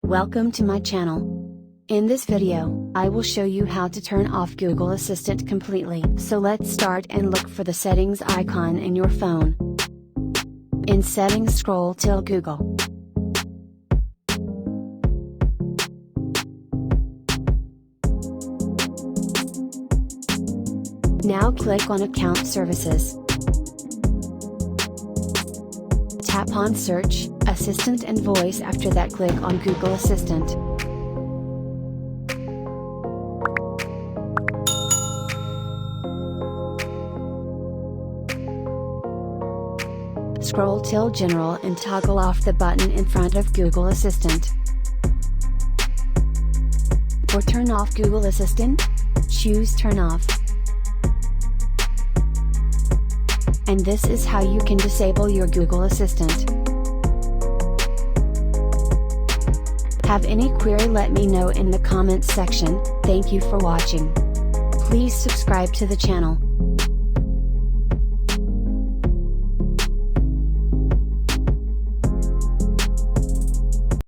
Welcome to my channel. In this video, I will show you how to turn off Google Assistant completely. So let's start and look for the settings icon in your phone. In settings, scroll till Google. Now click on Account Services. Tap on Search, Assistant and Voice. After that, click on Google Assistant. Scroll till General and toggle off the button in front of Google Assistant. For turn off Google Assistant, choose Turn Off. And this is how you can disable your Google Assistant. Have any query? Let me know in the comments section. Thank you for watching. Please subscribe to the channel.